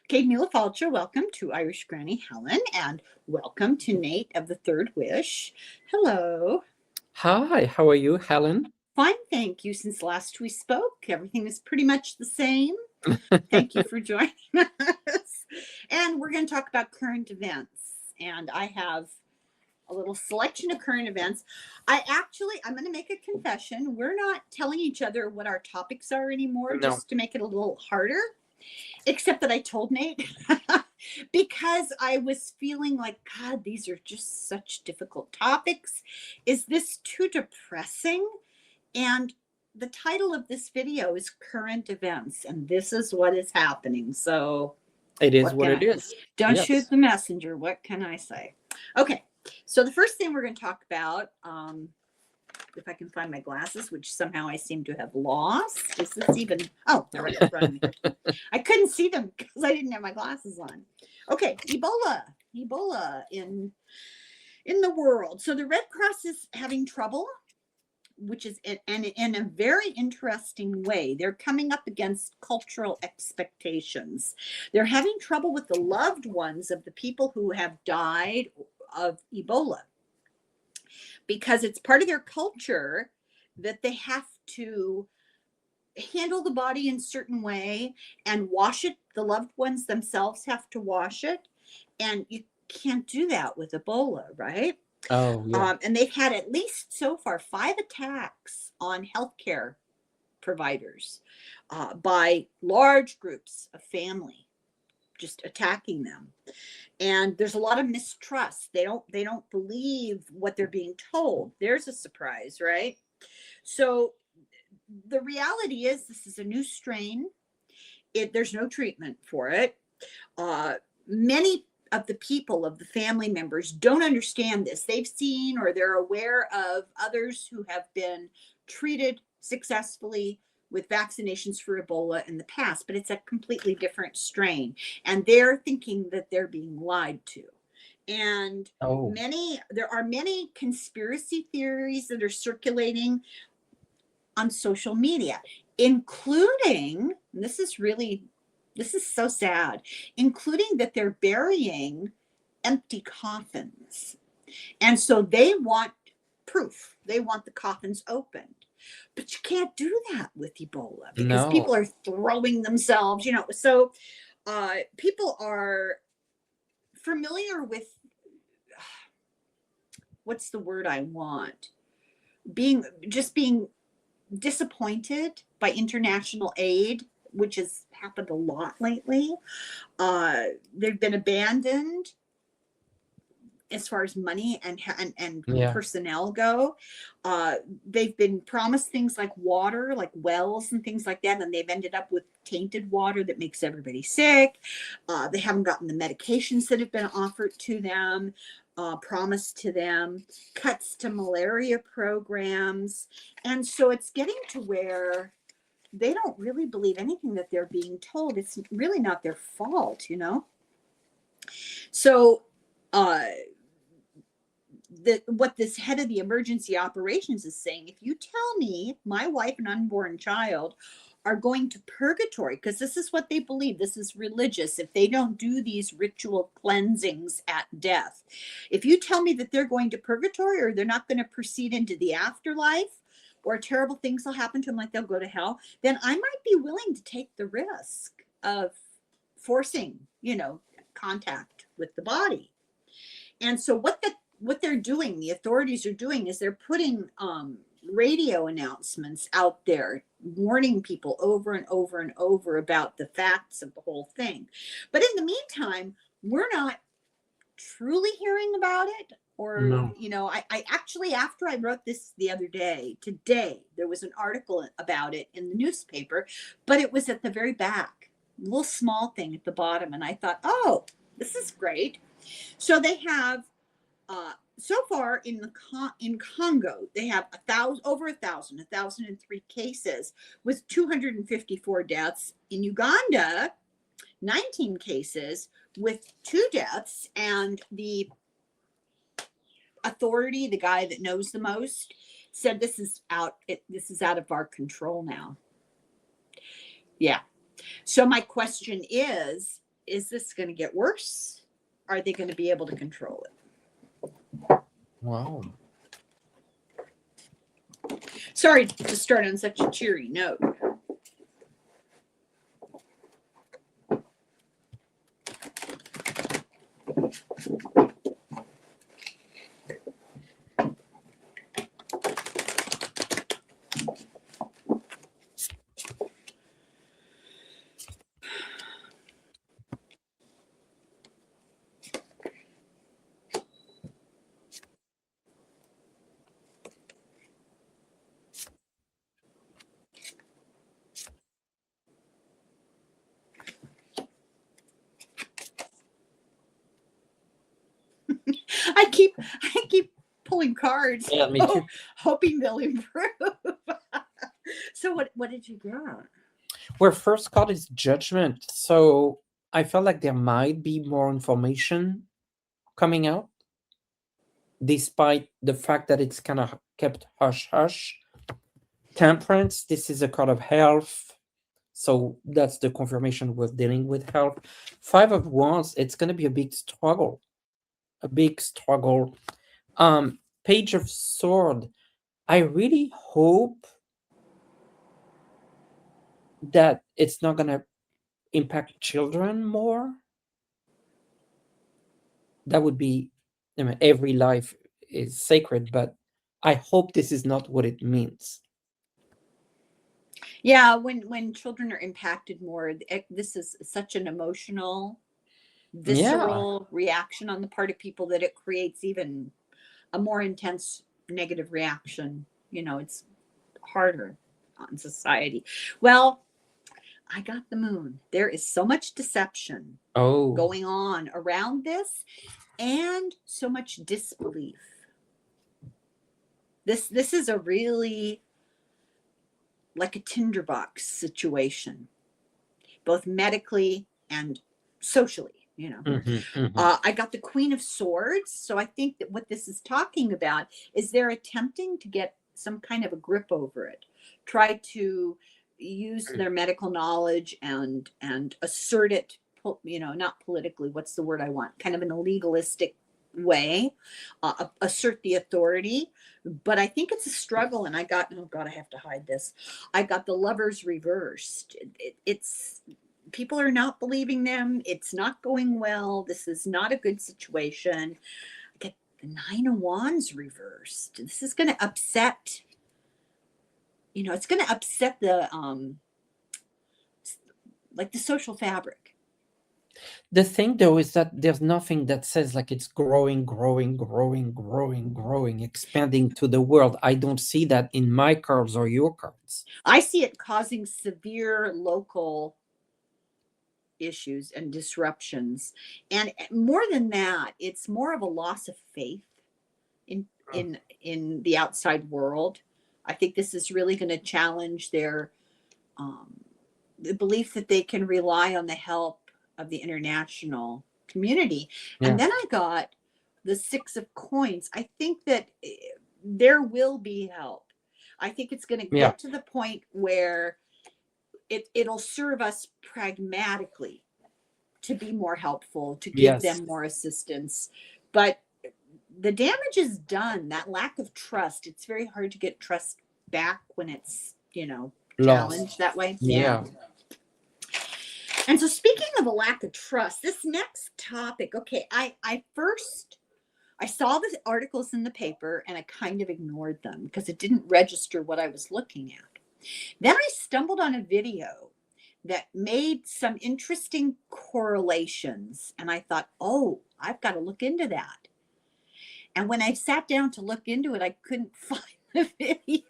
Kate Mila Falcher, welcome to Irish Granny Helen, and welcome to Nate of the Third Wish. Hello. Hi, how are you, Helen? Fine, thank you. Since last we spoke, everything is pretty much the same. Thank you for joining us. And we're going to talk about current events. And I have a little selection of current events. I'm going to make a confession. We're not telling each other what our topics are anymore, No. just to make it a little harder. Except that I told Nate because I was feeling like, God, these are just such difficult topics. Is this too depressing? And the title of this video is Current Events, and this is what is happening. So it is what it is. Don't Yes. shoot the messenger. What can I say? Okay, so the first thing we're going to talk about, if I can find my glasses, which somehow I seem to have lost. Is this even? Oh, there we go. I couldn't see them because I didn't have my glasses on. Okay, Ebola in the world. So the Red Cross is having trouble, which is in a very interesting way. They're coming up against cultural expectations. They're having trouble with the loved ones of the people who have died of Ebola, because it's part of their culture that they have to handle the body in a certain way and wash it. The loved ones themselves have to wash it. And you can't do that with Ebola, right? Oh, yeah. And they've had at least so far 5 attacks on healthcare providers by large groups of family, just attacking them. And there's a lot of mistrust. They don't believe what they're being told. There's a surprise, right? So the reality is this is a new strain. There's no treatment for it. Many of the people, of the family members, don't understand this. They've seen or they're aware of others who have been treated successfully with vaccinations for Ebola in the past, but it's a completely different strain. And they're thinking that they're being lied to. And there are many conspiracy theories that are circulating on social media, including, and this is so sad, including that they're burying empty coffins. And so they want proof. They want the coffins opened. But you can't do that with Ebola because people are throwing themselves, So people are familiar with, what's the word I want? Being disappointed by international aid, which has happened a lot lately. They've been abandoned as far as money and personnel go. They've been promised things like water, like wells and things like that, and they've ended up with tainted water that makes everybody sick. They haven't gotten the medications that have been offered to them, promised to them, cuts to malaria programs. And so it's getting to where they don't really believe anything that they're being told. It's really not their fault, So what this head of the emergency operations is saying, if you tell me my wife and unborn child are going to purgatory, because this is what they believe, this is religious, if they don't do these ritual cleansings at death, if you tell me that they're going to purgatory or they're not going to proceed into the afterlife, or terrible things will happen to them, like they'll go to hell, then I might be willing to take the risk of forcing, contact with the body. And so what they're doing, the authorities are doing, is they're putting radio announcements out there, warning people over and over and over about the facts of the whole thing. But in the meantime, we're not truly hearing about it. Or, I actually, after I wrote this the other day, today, there was an article about it in the newspaper, but it was at the very back, a little small thing at the bottom. And I thought, oh, this is great. So they have, so far in Congo, they have over 1,003 cases with 254 deaths. In Uganda, 19 cases with 2 deaths. And the authority, the guy that knows the most, said this is out of our control now. Yeah. So my question is is this going to get worse? Are they going to be able to control it? Wow. Sorry to start on such a cheery note. I keep pulling cards, Yeah, me too. hoping they'll improve. So what did you get? Well, first card is Judgment. So I felt like there might be more information coming out, despite the fact that it's kind of kept hush-hush. Temperance, this is a card of health. So that's the confirmation we're dealing with health. Five of Wands, it's going to be a big struggle. A big struggle. Page of Sword, I really hope that it's not going to impact children more. That would be, I mean, every life is sacred, but I hope this is not what it means. Yeah, when children are impacted more, this is such an emotional, visceral reaction on the part of people that it creates even a more intense negative reaction. You know, it's harder on society. Well, I got the Moon. There is so much deception going on around this, and so much disbelief. This is a really like a tinderbox situation, both medically and socially. You know, I got the Queen of Swords. So I think that what this is talking about is they're attempting to get some kind of a grip over it, try to use their medical knowledge and assert it, you know, not politically, what's the word I want, kind of in a legalistic way, assert the authority. But I think it's a struggle. And I got, oh God, I have to hide this. I got the Lovers reversed. It's people are not believing them. It's not going well. This is not a good situation. I get the Nine of Wands reversed. This is going to upset, you know, it's going to upset the like the social fabric. The thing though is that there's nothing that says like it's growing, expanding to the world. I don't see that in my cards or your cards. I see it causing severe local issues and disruptions. And more than that, it's more of a loss of faith in the outside world. I think this is really going to challenge their the belief that they can rely on the help of the international community. And then I got the Six of Coins. I think that there will be help. I think it's going to get to the point where it'll serve us pragmatically to be more helpful, to give them more assistance. But the damage is done. That lack of trust, it's very hard to get trust back when it's, you know, challenged that way. Yeah. And so speaking of a lack of trust, this next topic, okay, I saw the articles in the paper and I kind of ignored them because it didn't register what I was looking at. Then I stumbled on a video that made some interesting correlations. And I thought, oh, I've got to look into that. And when I sat down to look into it, I couldn't find the video.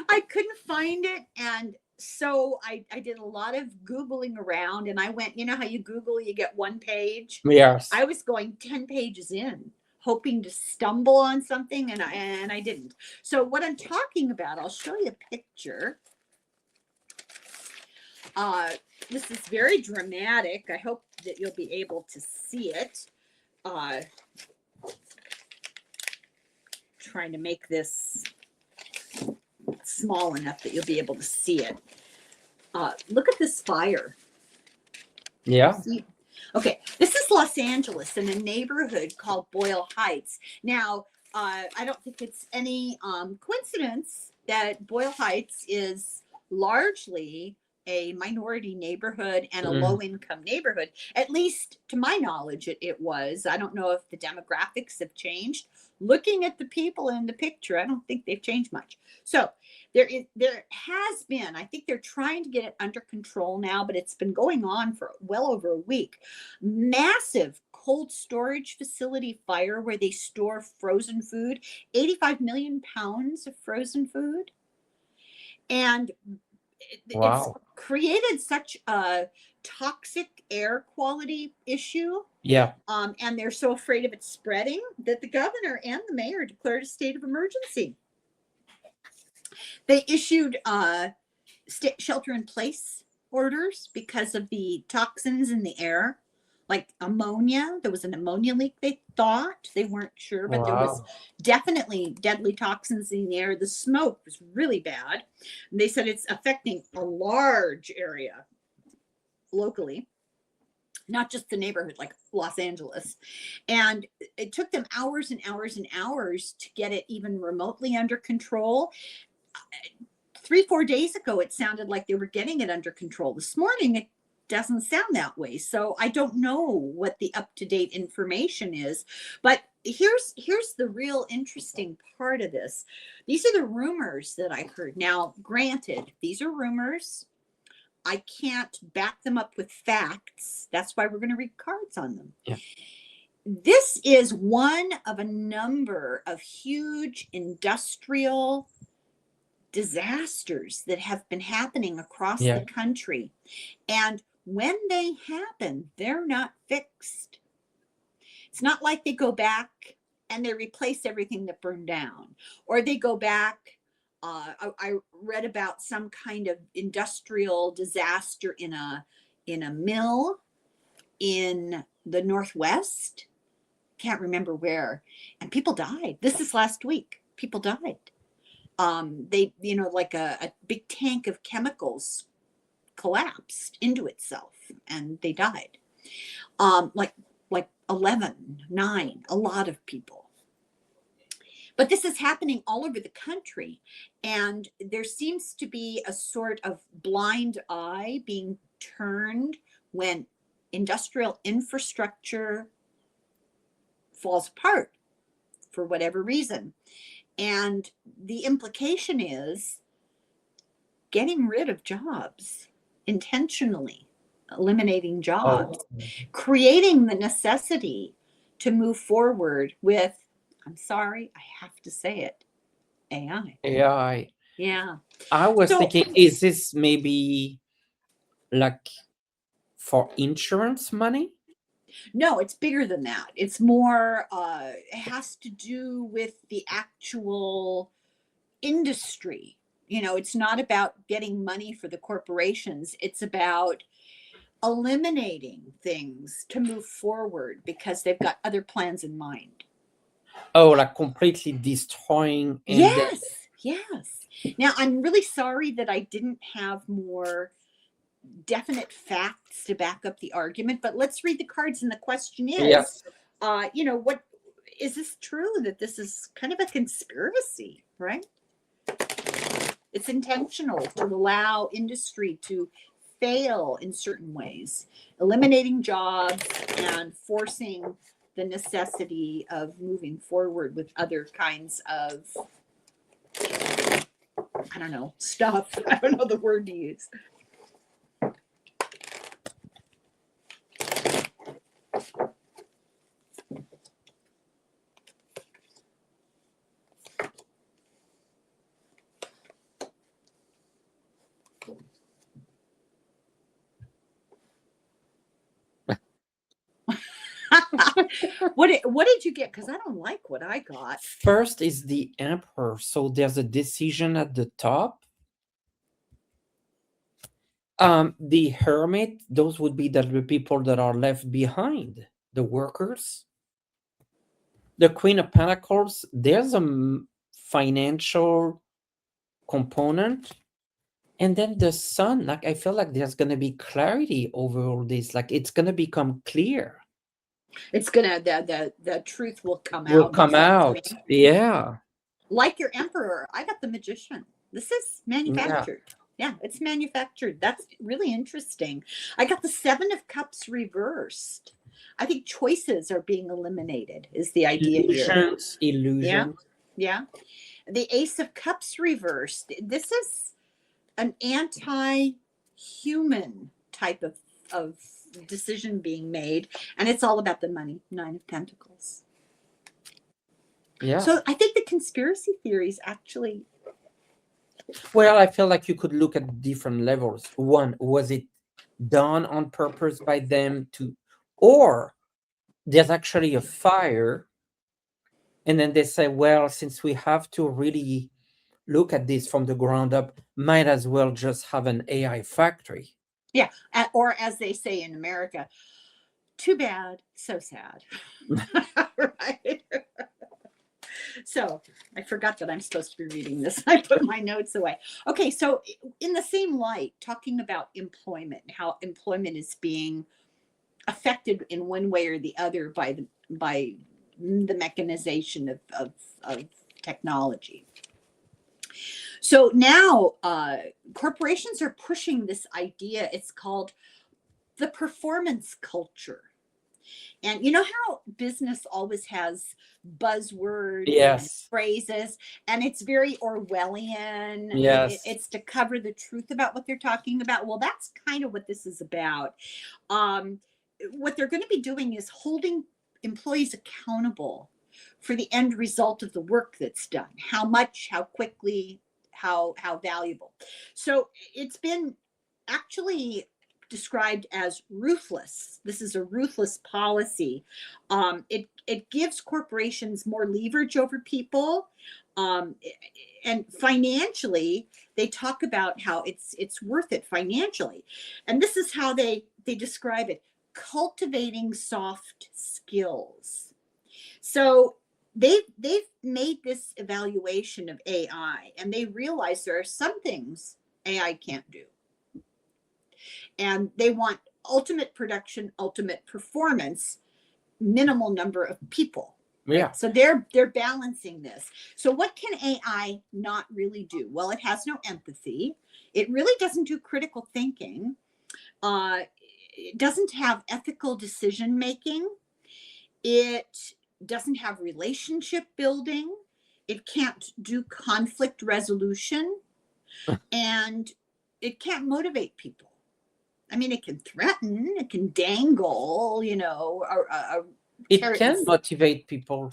I couldn't find it. And so I did a lot of Googling around and I went, you know how you Google, you get one page? Yes. I was going 10 pages in, hoping to stumble on something, and I didn't. So what I'm talking about, I'll show you a picture. This is very dramatic. I hope that you'll be able to see it. Trying to make this small enough that you'll be able to see it. Look at this fire. Yeah. See? Okay, this is Los Angeles in a neighborhood called Boyle Heights. Now, I don't think it's any coincidence that Boyle Heights is largely a minority neighborhood and a Mm. low income neighborhood. At least to my knowledge, it was. I don't know if the demographics have changed. Looking at the people in the picture, I don't think they've changed much. So there has been, I think they're trying to get it under control now, but it's been going on for well over a week. Massive cold storage facility fire where they store frozen food, 85 million pounds of frozen food. And it's Wow. created such a toxic air quality issue. Yeah. And they're so afraid of it spreading that the governor and the mayor declared a state of emergency. They issued shelter in place orders because of the toxins in the air, like ammonia. There was an ammonia leak, they thought. They weren't sure, but there was Wow. definitely deadly toxins in the air. The smoke was really bad. And they said it's affecting a large area locally, not just the neighborhood like Los Angeles. And it took them hours and hours and hours to get it even remotely under control. 3-4 days ago, it sounded like they were getting it under control. This morning, it doesn't sound that way. So I don't know what the up-to-date information is. But here's the real interesting part of this. These are the rumors that I heard. Now, granted, these are rumors. I can't back them up with facts. That's why we're going to read cards on them. Yeah. This is one of a number of huge industrial disasters that have been happening across Yeah. the country. And when they happen, they're not fixed. It's not like they go back and they replace everything that burned down, or they go back. I read about some kind of industrial disaster in a mill in the Northwest. Can't remember where, and people died. This is last week. People died. They, like a big tank of chemicals collapsed into itself and they died. Like 11, 9, a lot of people. But this is happening all over the country. And there seems to be a sort of blind eye being turned when industrial infrastructure falls apart for whatever reason. And the implication is getting rid of jobs intentionally, eliminating jobs, creating the necessity to move forward with, I'm sorry, I have to say it, AI. AI. Yeah. I was So- thinking, is this maybe like for insurance money? No, it's bigger than that. It's more, it has to do with the actual industry. It's not about getting money for the corporations. It's about eliminating things to move forward because they've got other plans in mind. Oh, like completely destroying. And Yes. Now, I'm really sorry that I didn't have more definite facts to back up the argument, but let's read the cards. And the question is, Yes. What is this true that this is kind of a conspiracy, right? It's intentional to allow industry to fail in certain ways, eliminating jobs and forcing the necessity of moving forward with other kinds of, I don't know, stuff. I don't know the word to use. What did you get? Because I don't like what I got. First is the Emperor. So there's a decision at the top. The Hermit, those would be the people that are left behind, the workers. The Queen of Pentacles, there's a financial component. And then the sun, like I feel like there's gonna be clarity over all this. Like it's gonna become clear. It's gonna the truth will come Will out. come out. Yeah. Like your emperor, I got the magician. This is Yeah. manufactured. Yeah, it's manufactured. That's really interesting. I got the Seven of Cups reversed. I think choices are being eliminated, is the idea here. Illusions, Yeah, illusions. yeah. The Ace of Cups reversed. This is an anti-human type of decision being made, and it's all about the money. Nine of Pentacles. Yeah. So I think the conspiracy theories actually. Well, I feel like you could look at different levels. One, was it done on purpose by them to, or there's actually a fire, and then they say, well, since we have to really look at this from the ground up, might as well just have an AI factory. Yeah, or as they say in America, too bad, so sad. Right? So I forgot that I'm supposed to be reading this. I put my notes away. Okay, so in the same light, talking about employment, how employment is being affected in one way or the other by the mechanization of technology. So now corporations are pushing this idea. It's called the performance culture. And you know how business always has buzzwords and Yes. phrases, and it's very Orwellian. Yes. It's to cover the truth about what they're talking about. Well, that's kind of what this is about. What they're going to be doing is holding employees accountable for the end result of the work that's done. How much, how quickly, how valuable. So it's been actually described as ruthless. This is a ruthless policy. It gives corporations more leverage over people, and financially, they talk about how it's worth it financially, and this is how they describe it: cultivating soft skills. So they've made this evaluation of AI, and they realize there are some things AI can't do, and they want ultimate production, ultimate performance, minimal number of people. Right? Yeah. So they're balancing this. So what can AI not really do? Well, it has no empathy. It really doesn't do critical thinking. It doesn't have ethical decision making. It doesn't have relationship building. It can't do conflict resolution, and it can't motivate people. I mean, it can threaten, it can dangle, It can motivate people.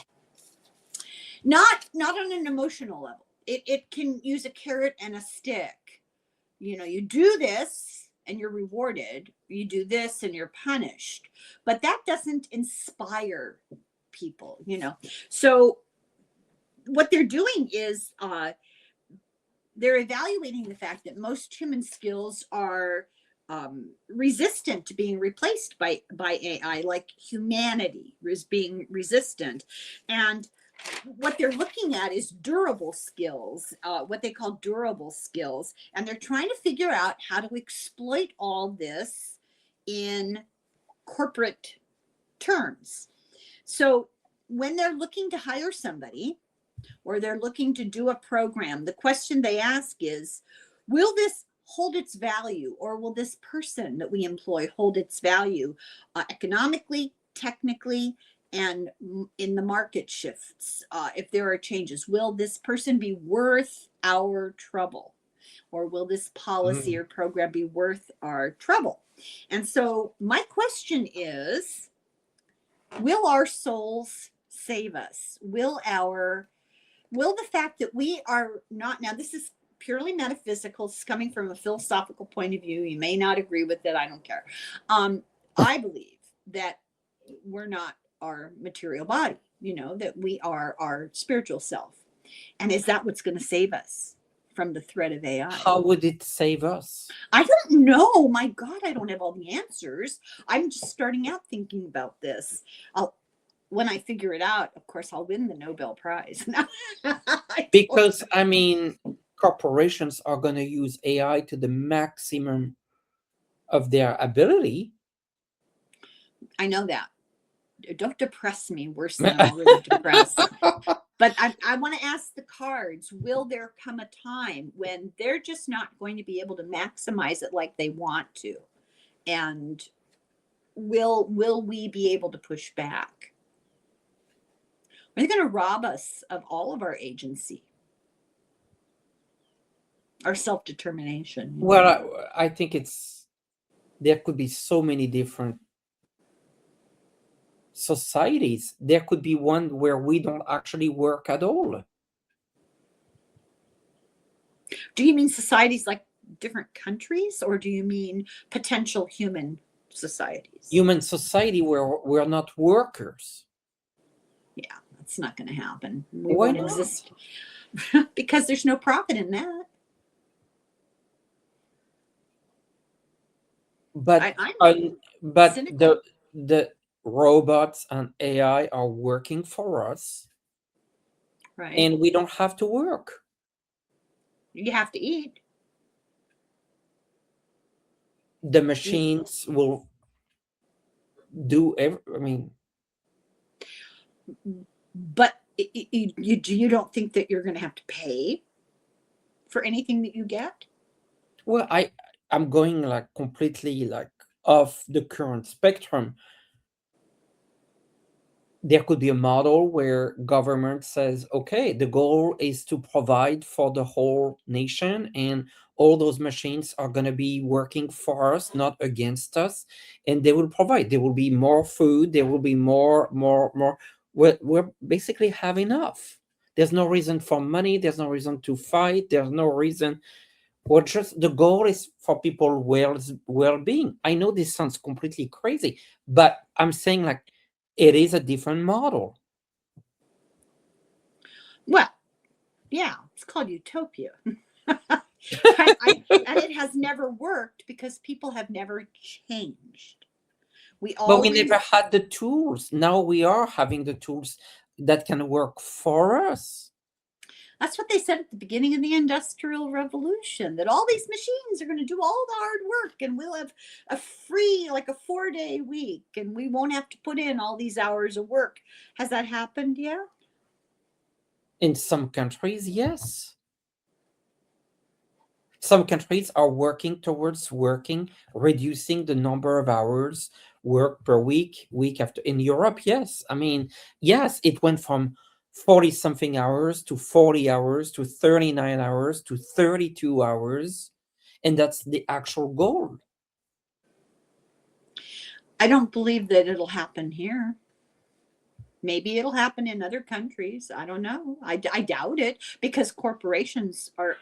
Not on an emotional level. It can use a carrot and a stick. You do this and you're rewarded. You do this and you're punished. But that doesn't inspire people. So what they're doing is they're evaluating the fact that most human skills are resistant to being replaced by AI, like humanity is being resistant. And what they're looking at is durable skills, what they call durable skills. And they're trying to figure out how to exploit all this in corporate terms. So when they're looking to hire somebody or they're looking to do a program, the question they ask is, will this hold its value, or will this person that we employ hold its value economically, technically, and in the market shifts? If there are changes, will this person be worth our trouble, or will this policy or program be worth our trouble? And so my question is, will our souls save us? Will the fact that we are not, now this is purely metaphysical, it's coming from a philosophical point of view, you may not agree with it, I don't care. I believe that we're not our material body, that we are our spiritual self. And is that what's going to save us from the threat of AI? How would it save us? I don't know. My God, I don't have all the answers. I'm just starting out thinking about this. When I figure it out, of course, I'll win the Nobel Prize. Because, I mean, corporations are going to use AI to the maximum of their ability. I know that. Don't depress me worse than I'm already depressed. But I want to ask the cards, will there come a time when they're just not going to be able to maximize it like they want to? And will we be able to push back? Are they going to rob us of all of our agency, our self-determination? Well, I think there could be so many different societies. There could be one where we don't actually work at all. Do you mean societies like different countries, or do you mean potential human societies? Human society where we're not workers. Yeah, that's not going to happen. We Why won't not? exist because there's no profit in that. But I'm but cynical. the robots and AI are working for us, Right. and we don't have to work. You have to eat. The machines will do I mean, but you don't think that you're going to have to pay for anything that you get? well, I'm going like completely like off the current spectrum. There could be a model where government says, okay, the goal is to provide for the whole nation, and all those machines are going to be working for us, not against us, and they will provide. There will be more food. There will be more. We're basically have enough. There's no reason for money. There's no reason to fight. There's no reason. Or just the goal is for people well-being. I know this sounds completely crazy, but I'm saying like it is a different model. Well, yeah, it's called utopia. And it has never worked because people have never changed. But we never had the tools. Now we are having the tools that can work for us. That's what they said at the beginning of the Industrial Revolution, that all these machines are going to do all the hard work, and we'll have a free, like a 4-day week, and we won't have to put in all these hours of work. Has that happened yet? In some countries, yes. Some countries are working towards reducing the number of hours work per week after. In Europe, yes. I mean, yes, it went from 40 something hours to 40 hours to 39 hours to 32 hours. And that's the actual goal. I don't believe that it'll happen here. Maybe it'll happen in other countries. I don't know. I doubt it, because corporations are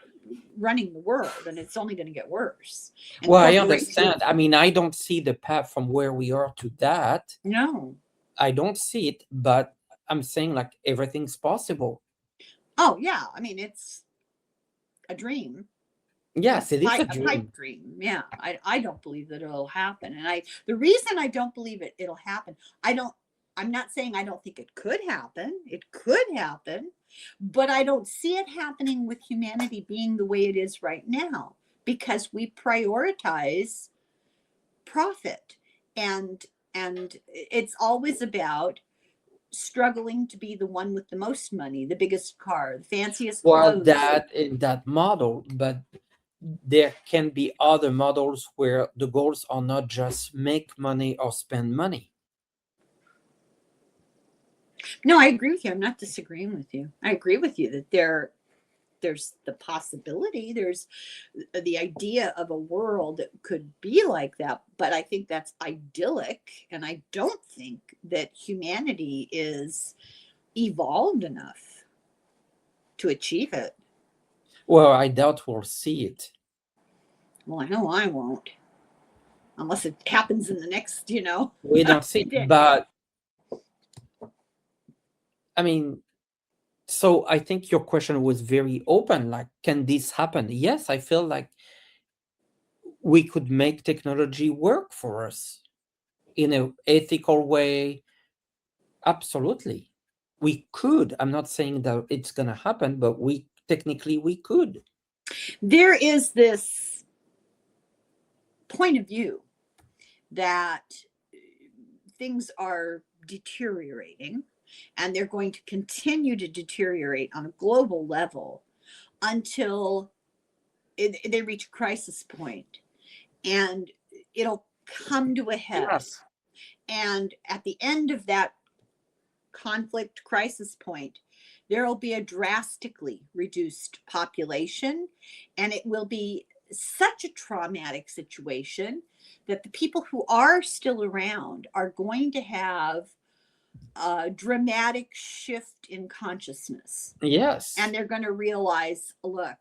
running the world, and it's only going to get worse. And well, I understand. I mean, I don't see the path from where we are to that. No. I don't see it, but I'm saying like everything's possible. Oh, yeah. I mean, it's a dream. Yes, it is a dream. A pipe dream. Yeah. I don't believe that it'll happen. And the reason I don't believe it'll happen, I'm not saying I don't think it could happen. It could happen, but I don't see it happening with humanity being the way it is right now, because we prioritize profit, and it's always about struggling to be the one with the most money, the biggest car, the fanciest clothes. That in that model, but there can be other models where the goals are not just make money or spend money. No, I agree with you. I'm not disagreeing with you. I agree with you that there's the possibility, there's the idea of a world that could be like that, but I think that's idyllic, and I don't think that humanity is evolved enough to achieve it. Well, I doubt we'll see it. Well, I know I won't, unless it happens in the next, we don't see it, but I mean, so I think your question was very open, like, can this happen? Yes, I feel like we could make technology work for us in an ethical way. Absolutely. We could. I'm not saying that it's going to happen, but technically we could. There is this point of view that things are deteriorating, and they're going to continue to deteriorate on a global level until they reach a crisis point, and it'll come to a head. Yes. And at the end of that conflict crisis point, there will be a drastically reduced population, and it will be such a traumatic situation that the people who are still around are going to have a dramatic shift in consciousness. Yes. And they're going to realize, look,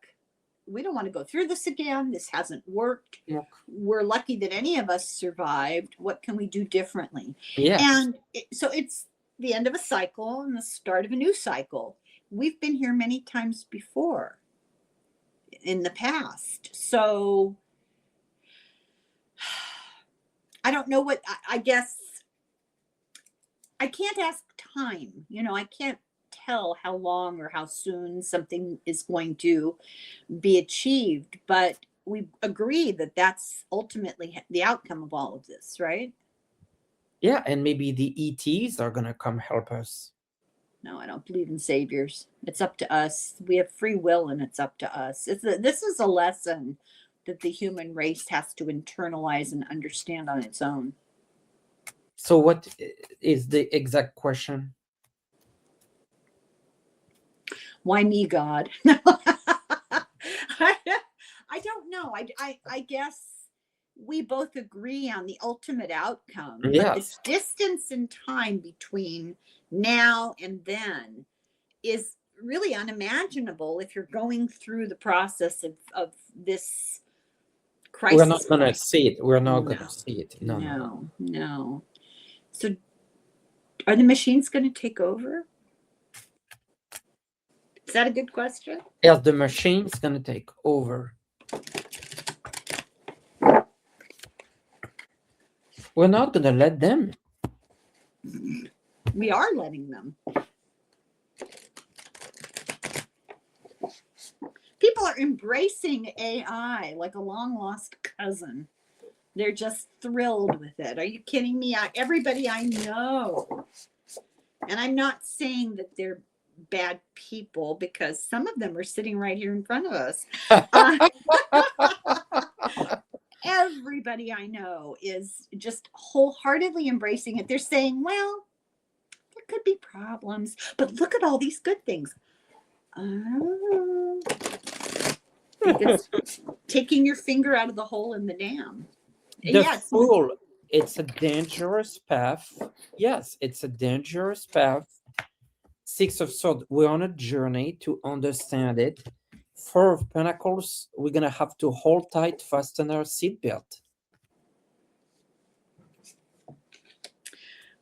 we don't want to go through this again. This hasn't worked. Yeah. We're lucky that any of us survived. What can we do differently? Yes. And so it's the end of a cycle and the start of a new cycle. We've been here many times before in the past. So I don't know what, I guess I can't ask time. You know, I can't tell how long or how soon something is going to be achieved, but we agree that that's ultimately the outcome of all of this, right? Yeah, and maybe the ETs are gonna come help us. No, I don't believe in saviors. It's up to us. We have free will, and it's up to us. This is a lesson that the human race has to internalize and understand on its own. So what is the exact question? Why me, God? I don't know. I guess we both agree on the ultimate outcome, but Yes. the distance in time between now and then is really unimaginable if you're going through the process of this crisis. We're not gonna point. see it. We're not No. gonna see it. No. No. So are the machines going to take over? Is that a good question? Yes, the machine's gonna take over. We're not gonna let them. We are letting them. People are embracing AI like a long lost cousin. They're just thrilled with it. Are you kidding me? Everybody I know, and I'm not saying that they're bad people, because some of them are sitting right here in front of us. Everybody I know is just wholeheartedly embracing it. They're saying, well, there could be problems, but look at all these good things. Oh, it's taking your finger out of the hole in the dam. The fool, it's a dangerous path. Yes, it's a dangerous path. Six of Swords, we're on a journey to understand it. Four of Pentacles, we're gonna have to hold tight, fasten our seatbelt.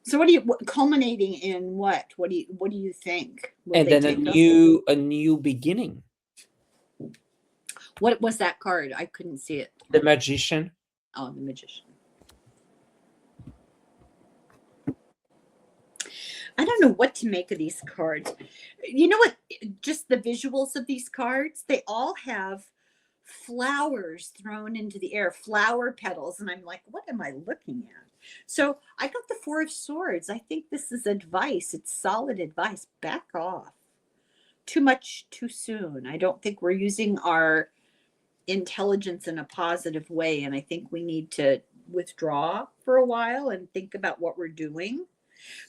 So what do you, culminating in what? What do you think? And then a new beginning. What was that card? I couldn't see it. The Magician. Oh, the Magician. I don't know what to make of these cards. You know what? Just the visuals of these cards, they all have flowers thrown into the air, flower petals. And I'm like, what am I looking at? So I got the Four of Swords. I think this is advice. It's solid advice. Back off. Too much too soon. I don't think we're using our intelligence in a positive way. And I think we need to withdraw for a while and think about what we're doing.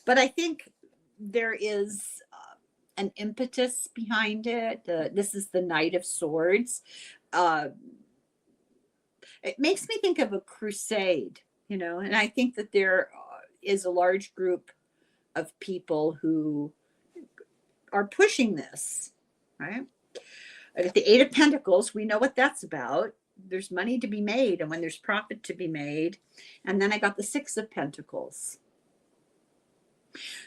But I think there is an impetus behind it. This is the Knight of Swords. It makes me think of a crusade, you know, and I think that there is a large group of people who are pushing this, right? At the Eight of Pentacles, we know what that's about. There's money to be made, and when there's profit to be made. And then I got the Six of Pentacles.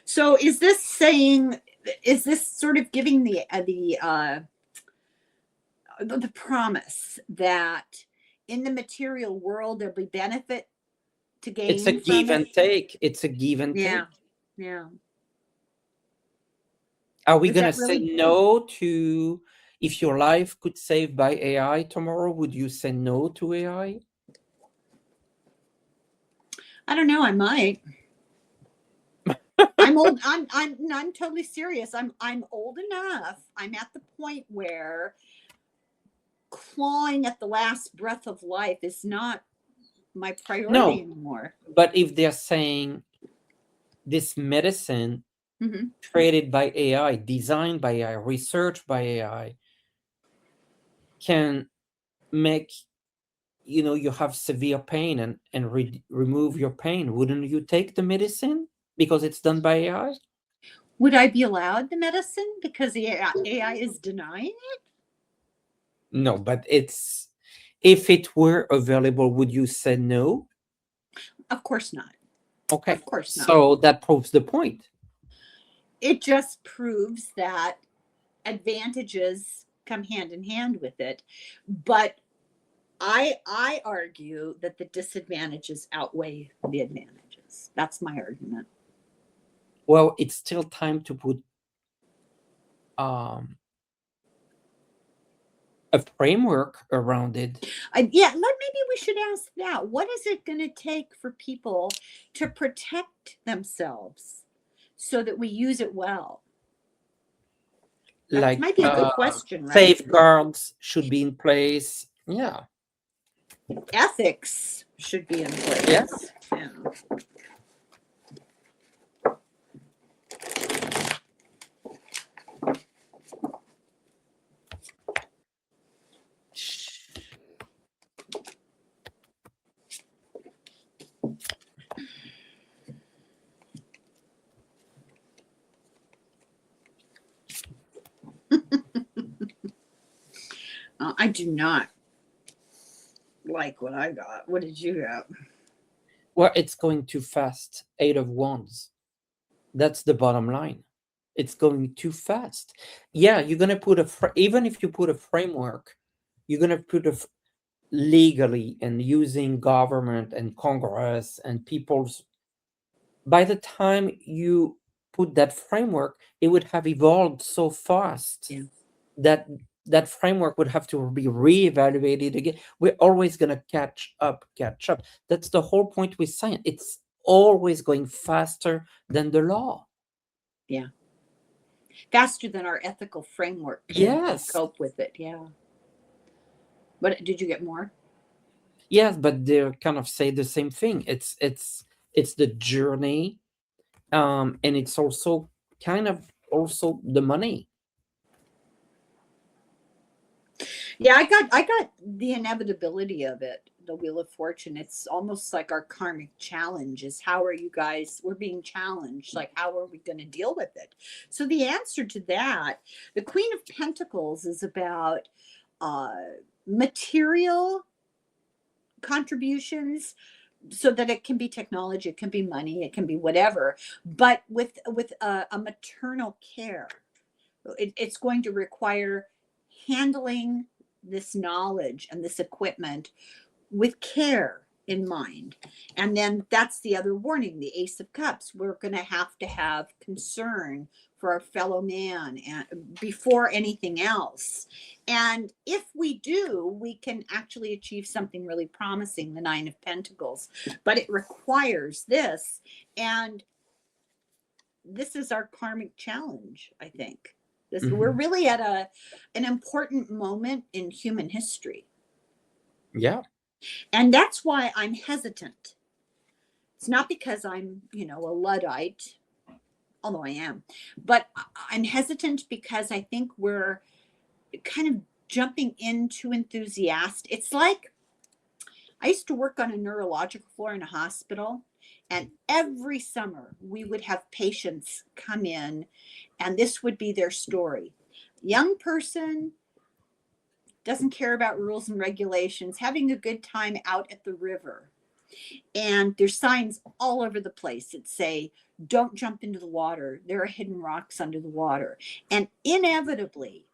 So is this saying, is this sort of giving the promise that in the material world there'll be benefit to gain? It's a give and take. It's a give and take. Yeah. Are we going to say no to If your life could save by AI tomorrow, would you say no to AI? I don't know. I might. I'm old. I'm totally serious. I'm old enough. I'm at the point where clawing at the last breath of life is not my priority No, anymore. but if they're saying this medicine Mm-hmm. created by AI, designed by AI, researched by AI, can make you have severe pain and remove your pain, wouldn't you take the medicine because it's done by AI? Would I be allowed the medicine because the AI is denying it? No, but if it were available, would you say no? Of course not. Okay, Of course not. so that proves the point. It just proves that advantages come hand in hand with it. But I argue that the disadvantages outweigh the advantages. That's my argument. Well, it's still time to put um a framework around it. Yeah, maybe we should ask that. What is it going to take for people to protect themselves so that we use it well? That Like might be a good question, right? safeguards should be in place. Yeah. Ethics should be in place. Yeah. Yeah. I do not like what I got. What did you get? Well, it's going too fast. 8 of Wands. That's the bottom line. It's going too fast. Yeah, you're gonna put even if you put a framework, you're gonna put legally and using government and Congress and people's. By the time you put that framework, it would have evolved so fast. Yeah. that framework would have to be reevaluated again. We're always going to catch up. That's the whole point with science. It's always going faster than the law. Yeah. Faster than our ethical framework can Yes. cope with it. Yeah. But did you get more? Yes, but they kind of say the same thing. It's the journey, and it's also kind of also the money. Yeah, I got the inevitability of it, the Wheel of Fortune. It's almost like our karmic challenge is how are you guys, we're being challenged, like how are we going to deal with it? So the answer to that, the Queen of Pentacles is about material contributions, so that it can be technology, it can be money, it can be whatever, but with a maternal care. It's going to require handling this knowledge and this equipment with care in mind. And then that's the other warning, the Ace of Cups. We're going to have concern for our fellow man and before anything else. And if we do, we can actually achieve something really promising, the Nine of Pentacles. But it requires this, and this is our karmic challenge, I think. We're really at an important moment in human history. Yeah. And that's why I'm hesitant. It's not because I'm, a Luddite, although I am, but I'm hesitant because I think we're kind of jumping in too enthusiastic. It's like I used to work on a neurological floor in a hospital, and every summer we would have patients come in, and this would be their story. Young person, doesn't care about rules and regulations, having a good time out at the river. And there's signs all over the place that say, don't jump into the water. There are hidden rocks under the water. And inevitably,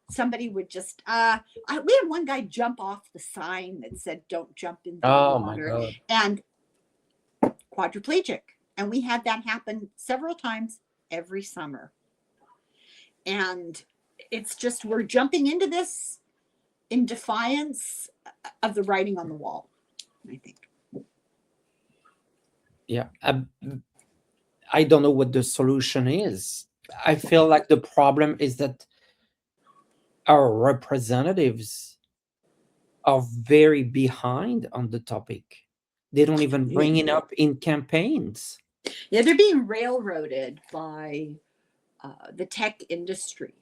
somebody would just, we had one guy jump off the sign that said, don't jump into the water. My God. And quadriplegic. And we had that happen several times every summer. And It's just we're jumping into this in defiance of the writing on the wall, I think. Yeah. I don't know what the solution is. I feel like the problem is that our representatives are very behind on the topic. They don't even bring it up in campaigns. Yeah, they're being railroaded by the tech industry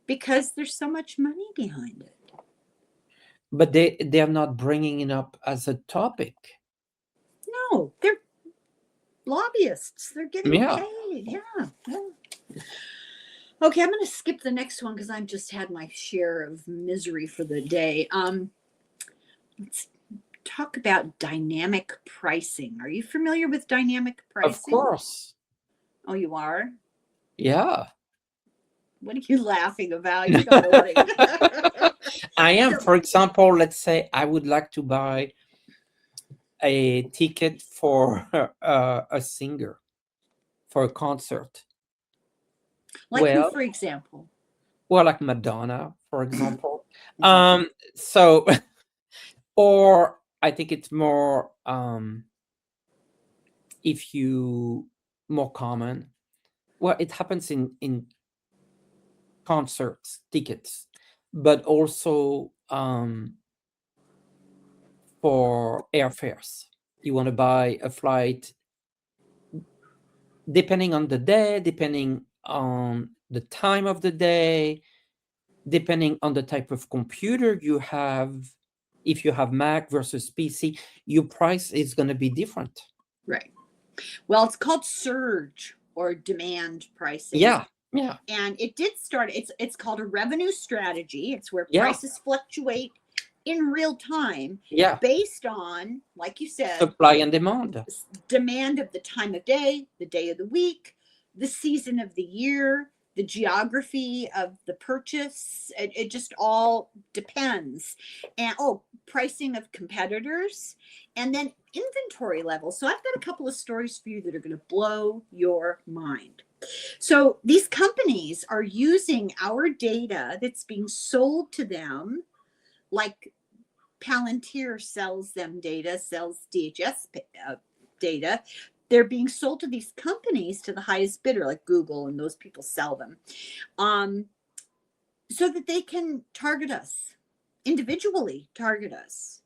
because there's so much money behind it. But they're not bringing it up as a topic. No, they're lobbyists. They're getting Yeah. paid. Yeah. Okay, I'm going to skip the next one because I've just had my share of misery for the day. Let's talk about dynamic pricing. Are you familiar with dynamic pricing? Of course. Oh, you are? Yeah. What are you laughing about? You don't know what it is. I am. For example, let's say I would like to buy a ticket for a singer for a concert. Like who, for example? Well, like Madonna, for example. So, or I think it's more if you more common. Well, it happens in concerts tickets, but also for airfares. You want to buy a flight depending on the day, depending on the time of the day, depending on the type of computer you have. If you have Mac versus PC, your price is going to be different. Right. Well, it's called surge or demand pricing. Yeah. And it did start, it's called a revenue strategy. It's where prices fluctuate in real time based on, like you said, supply and demand. Demand of the time of day, the day of the week, the season of the year, the geography of the purchase. It just all depends. And pricing of competitors, and then inventory levels. So I've got a couple of stories for you that are going to blow your mind. So these companies are using our data that's being sold to them, like Palantir sells them data, sells DHS data. They're being sold to these companies to the highest bidder, like Google, and those people sell them, so that they can target us, individually target us.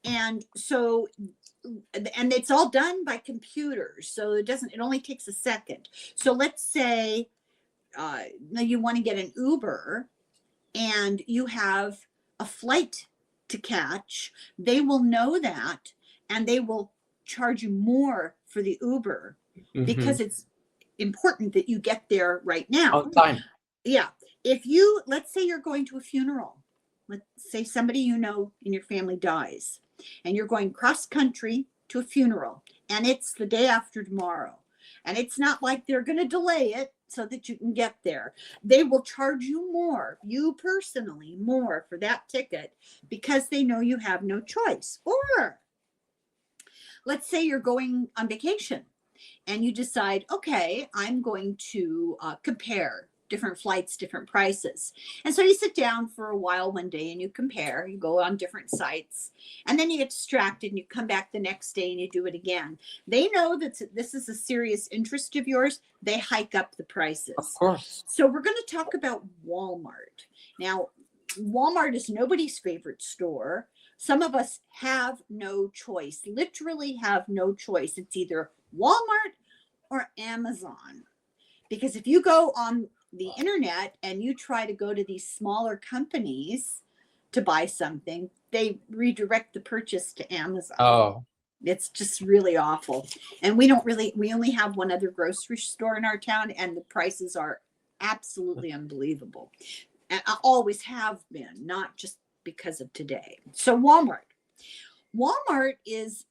And so, and it's all done by computers, so it only takes a second. So let's say you want to get an Uber and you have a flight to catch. They will know that, and they will charge you more for the Uber because it's important that you get there right now. On time. Yeah. Let's say you're going to a funeral. Let's say somebody you know in your family dies, and you're going cross country to a funeral, and it's the day after tomorrow. And it's not like they're going to delay it so that you can get there. They will charge you more, you personally, more for that ticket because they know you have no choice. Or let's say you're going on vacation and you decide, okay, I'm going to compare different flights, different prices. And so you sit down for a while one day and you compare, you go on different sites, and then you get distracted and you come back the next day and you do it again. They know that this is a serious interest of yours. They hike up the prices. Of course. So we're going to talk about Walmart. Now, Walmart is nobody's favorite store. Some of us have no choice, literally have no choice. It's either Walmart or Amazon. Because if you go on the internet and you try to go to these smaller companies to buy something, they redirect the purchase to Amazon. Oh, it's just really awful. And we only have one other grocery store in our town, and the prices are absolutely unbelievable. And always have been, not just because of today. So Walmart is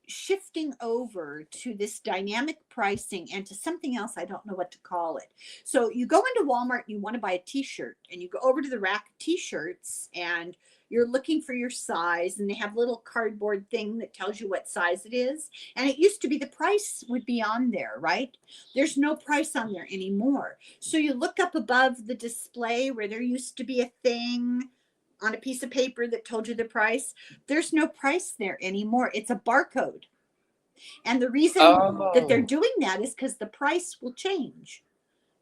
shifting over to this dynamic pricing and to something else. I don't know what to call it. So you go into Walmart and you want to buy a t-shirt, and you go over to the rack of t-shirts and you're looking for your size, and they have a little cardboard thing that tells you what size it is. And it used to be the price would be on there, right? There's no price on there anymore. So you look up above the display where there used to be a thing on a piece of paper that told you the price. There's no price there anymore. It's a barcode. And the reason that they're Oh, doing that is because the price will change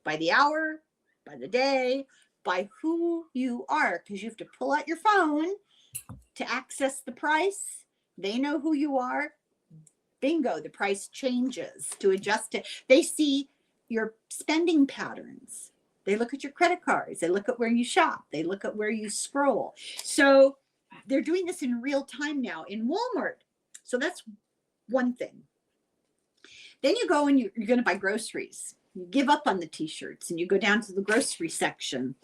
by the hour, by the day, by who you are, because you have to pull out your phone to access the price. They know who you are. Bingo, the price changes to adjust it. They see your spending patterns. They look at your credit cards. They look at where you shop. They look at where you scroll. So they're doing this in real time now in Walmart. So that's one thing. Then you go and you're going to buy groceries. You give up on the t-shirts and you go down to the grocery section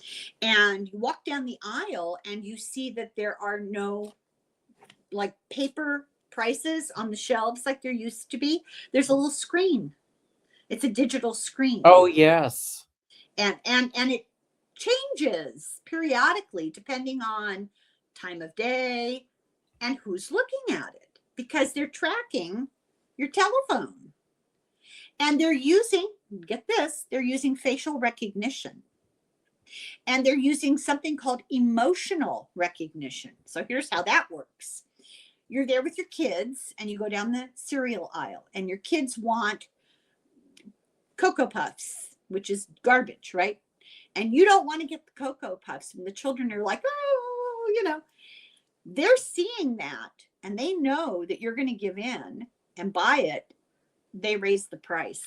and you walk down the aisle and you see that there are no like paper prices on the shelves like there used to be. There's a little screen. It's a digital screen. oh yes. And it changes periodically depending on time of day and who's looking at it, because they're tracking your telephone. And they're using, get this, they're using facial recognition. And they're using something called emotional recognition. So here's how that works. You're there with your kids and you go down the cereal aisle and your kids want Cocoa Puffs, which is garbage, right? And you don't want to get the Cocoa Puffs. And the children are like, oh, you know, they're seeing that and they know that you're going to give in and buy it. They raise the price.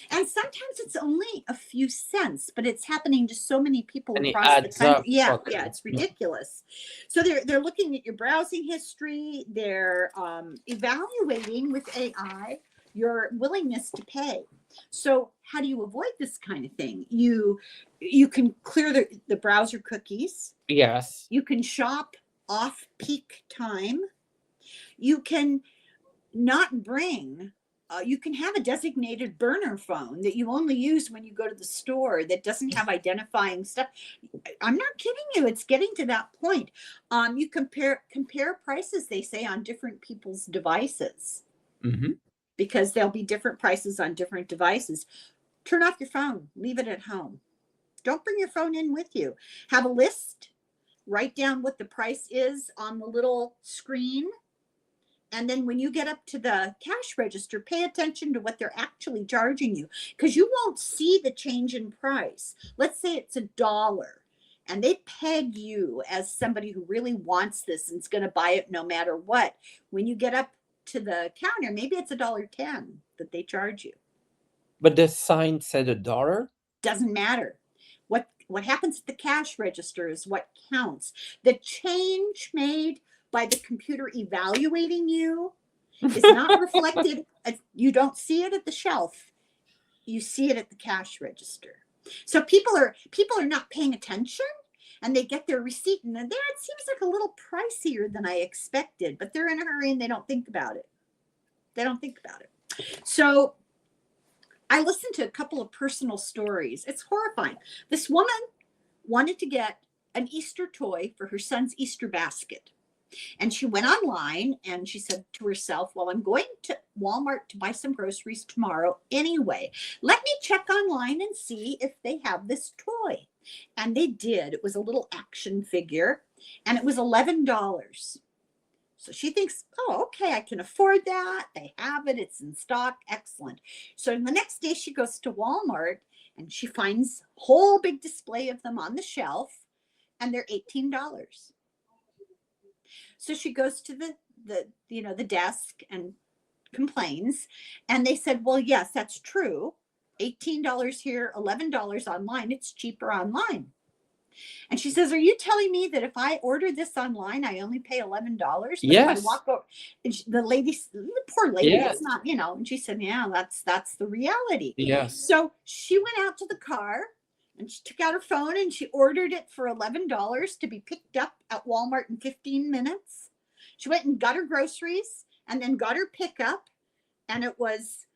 And sometimes it's only a few cents, but it's happening to so many people And it across the adds country. up. Yeah, Okay. yeah, it's ridiculous. So they're looking at your browsing history. They're evaluating with AI your willingness to pay. So how do you avoid this kind of thing? You can clear the browser cookies. Yes. You can shop off peak time. You can not bring you can have a designated burner phone that you only use when you go to the store that doesn't have identifying stuff. I'm not kidding you. It's getting to that point. You compare prices, they say, on different people's devices, because there'll be different prices on different devices. Turn off your phone. Leave it at home. Don't bring your phone in with you. Have a list. Write down what the price is on the little screen. And then when you get up to the cash register, pay attention to what they're actually charging you, because you won't see the change in price. Let's say it's $1 and they peg you as somebody who really wants this and is going to buy it no matter what. When you get up to the counter, maybe it's $1.10 that they charge you. But the sign said $1? Doesn't matter. What happens at the cash register is what counts. The change made by the computer evaluating you is not reflected. You don't see it at the shelf. You see it at the cash register. So people are not paying attention, and they get their receipt and then it seems like a little pricier than I expected, but they're in a hurry and they don't think about it. So I listened to a couple of personal stories. It's horrifying. This woman wanted to get an Easter toy for her son's Easter basket. And she went online and she said to herself, well, I'm going to Walmart to buy some groceries tomorrow anyway. Let me check online and see if they have this toy. And they did. It was a little action figure and it was $11. So she thinks, oh, okay, I can afford that. They have it. It's in stock. Excellent. So the next day she goes to Walmart and she finds a whole big display of them on the shelf and they're $18. So she goes to the desk and complains, and they said, well, yes, that's true. $18 here, $11 online. It's cheaper online. And she says, are you telling me that if I order this online, I only pay $11? But Yes. if I walk over, the poor lady, Yes. it's not, and she said, yeah, that's the reality. Yes. So she went out to the car and she took out her phone and she ordered it for $11 to be picked up at Walmart in 15 minutes. She went and got her groceries and then got her pickup, and it was,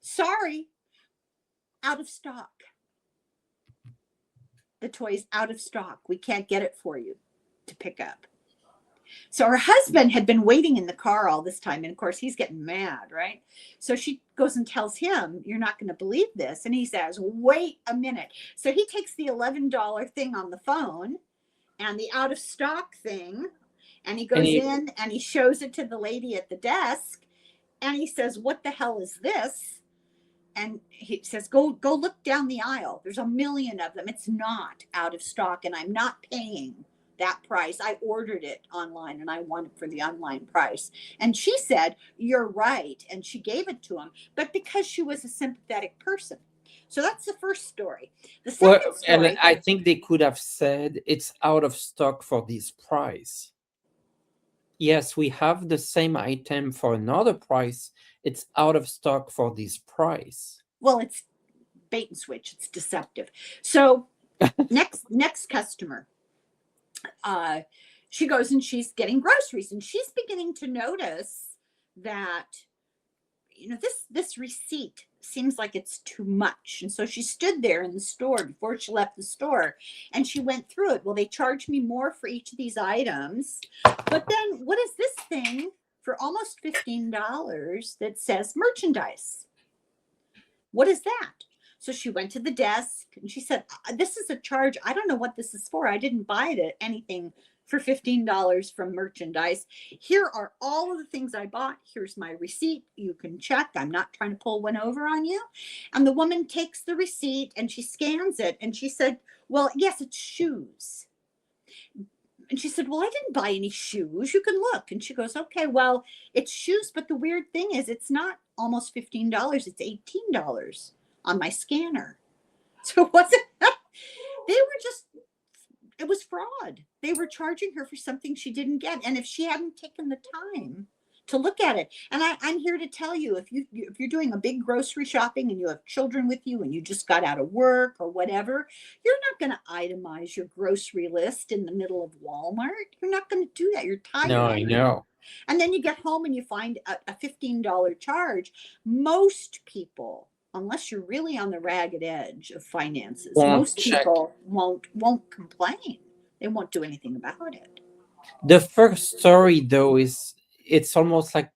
sorry, out of stock. The toy's out of stock. We can't get it for you. to pick up. So her husband had been waiting in the car all this time. And of course, he's getting mad, right? So she goes and tells him, "You're not going to believe this." And he says, "Wait a minute." So he takes the $11 thing on the phone and the out of stock thing. And he goes in and he shows it to the lady at the desk. And he says, "What the hell is this?" And he says, go look down the aisle. There's a million of them. It's not out of stock. And I'm not paying that price. I ordered it online and I want it for the online price. And she said, "You're right." And she gave it to him, but because she was a sympathetic person. So that's the first story. The second story. And I think they could have said it's out of stock for this price. Yes, we have the same item for another price. It's out of stock for this price. Well, it's bait and switch. It's deceptive. So next customer. She goes and she's getting groceries and she's beginning to notice that, this receipt seems like it's too much. And so she stood there in the store before she left the store and she went through it. Well, they charged me more for each of these items. But then what is this thing for almost $15 that says merchandise? What is that? So she went to the desk and she said, "This is a charge. I don't know what this is for. I didn't buy anything for $15 from merchandise. Here are all of the things I bought. Here's my receipt. You can check. I'm not trying to pull one over on you." And the woman takes the receipt and she scans it. And she said, "Well, yes, it's shoes." And she said, "Well, I didn't buy any shoes. You can look." And she goes, "Okay, well, it's shoes. But the weird thing is it's not almost $15. It's $18 on my scanner." So it wasn't, it was fraud. They were charging her for something she didn't get. And if she hadn't taken the time to look at it, and I'm here to tell you, if you're doing a big grocery shopping and you have children with you and you just got out of work or whatever, you're not going to itemize your grocery list in the middle of Walmart. You're not going to do that. You're tired. No, I know. And then you get home and you find a $15 charge. Most people, unless you're really on the ragged edge of finances, most people won't complain. They won't do anything about it. The first story, though, it's almost like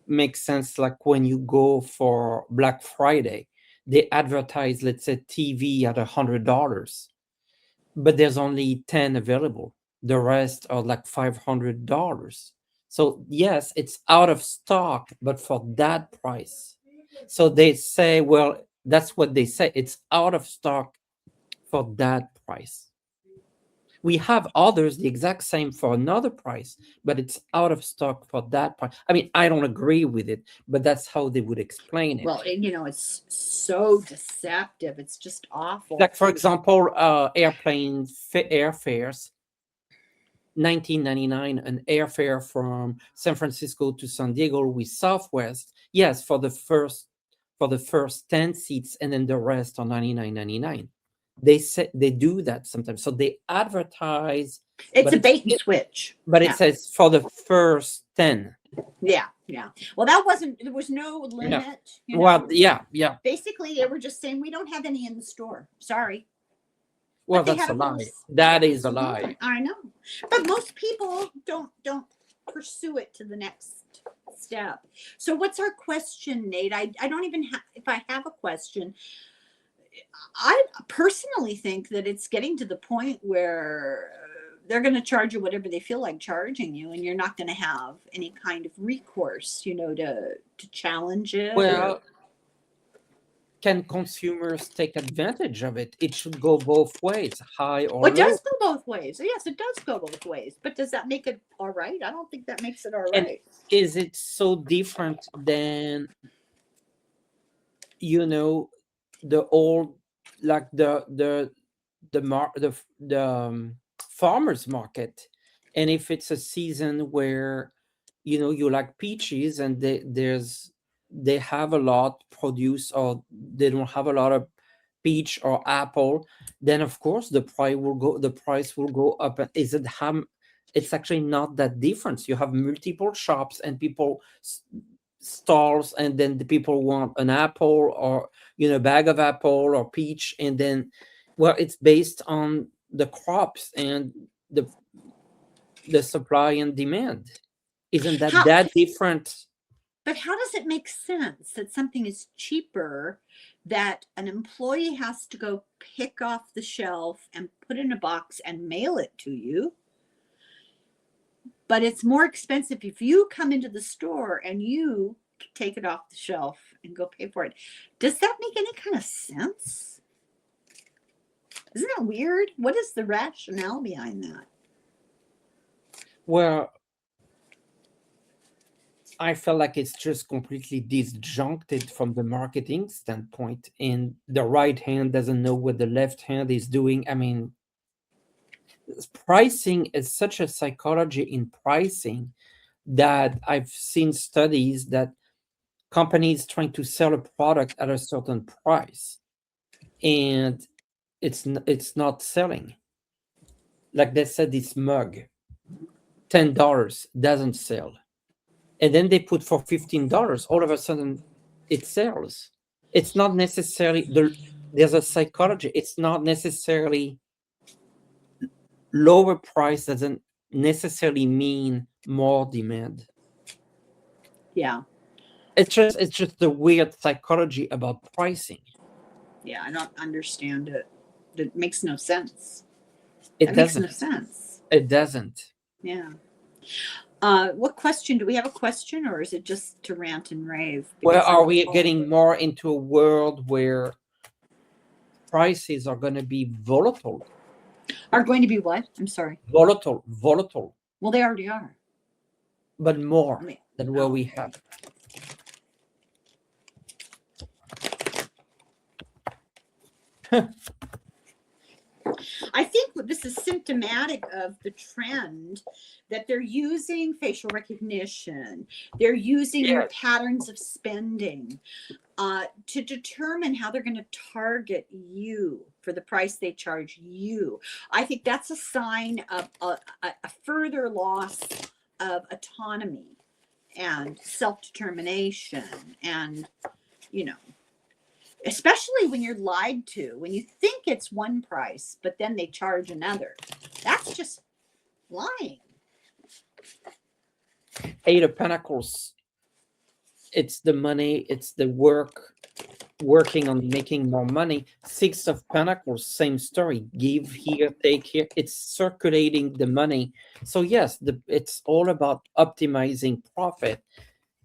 makes sense. Like when you go for Black Friday, they advertise, let's say, TV at $100, but there's only 10 available. The rest are like $500. So yes, it's out of stock, but for that price. So they say, well, that's what they say. It's out of stock for that price. We have others the exact same for another price, but it's out of stock for that price. I mean, I don't agree with it, but that's how they would explain it. Well, it's so deceptive. It's just awful. Like, for example, airfares. 1999, an airfare from San Francisco to San Diego with Southwest. Yes, for the first 10 seats, and then the rest are $99.99. They say they do that sometimes. So they advertise. It's a bait and switch. But it says for the first 10. Yeah. Well, there was no limit. No. Well, yeah. Basically, they were just saying, "We don't have any in the store. Sorry." Well, that's a lie. That is a lie. I know. But most people don't pursue it to the next step. So what's our question, Nate? I don't even have, if I have a question, I personally think that it's getting to the point where they're going to charge you whatever they feel like charging you, and you're not going to have any kind of recourse, to challenge it. Well, can consumers take advantage of it? It should go both ways, high or low. It does go both ways. Yes, it does go both ways. But does that make it all right? I don't think that makes it all right. And is it so different than, the old, like the farmers market? And if it's a season where you like peaches and they have a lot produce, or they don't have a lot of peach or apple, then of course the price will go up. And it's actually not that different. You have multiple shops and people stalls, and then the people want an apple or a bag of apple or peach, and then it's based on the crops and the supply and demand. Isn't How, that different? but how does it make sense that something is cheaper, that an employee has to go pick off the shelf and put in a box and mail it to you? But it's more expensive if you come into the store and you take it off the shelf and go pay for it. Does that make any kind of sense? Isn't that weird? What is the rationale behind that? Well, I feel like it's just completely disjuncted from the marketing standpoint, and the right hand doesn't know what the left hand is doing. I mean, pricing is such a psychology in pricing that I've seen studies that companies trying to sell a product at a certain price, and it's not selling. Like they said, this mug, $10 doesn't sell, and then they put for $15. All of a sudden, it sells. It's not necessarily there's a psychology. It's not necessarily lower price doesn't necessarily mean more demand. Yeah. It's just the weird psychology about pricing. Yeah, I don't understand it. It makes no sense. It That doesn't. makes no sense. It doesn't. Yeah. What question? Do we have a question, or is it just to rant and rave? Well, Because are I'm we full. getting more into a world where prices are going to be volatile? Are going to be what? I'm sorry. Volatile. Well, they already are. But more I mean, than what oh. we have. I think this is symptomatic of the trend that they're using facial recognition. They're using your patterns of spending to determine how they're going to target you for the price they charge you. I think that's a sign of a further loss of autonomy and self-determination, and, you know, especially when you're lied to, when you think it's one price, but then they charge another. That's just lying. Eight of Pentacles. It's the money, it's the working on making more money. Six of Pentacles, same story. Give here, take here. It's circulating the money. So yes, it's all about optimizing profit,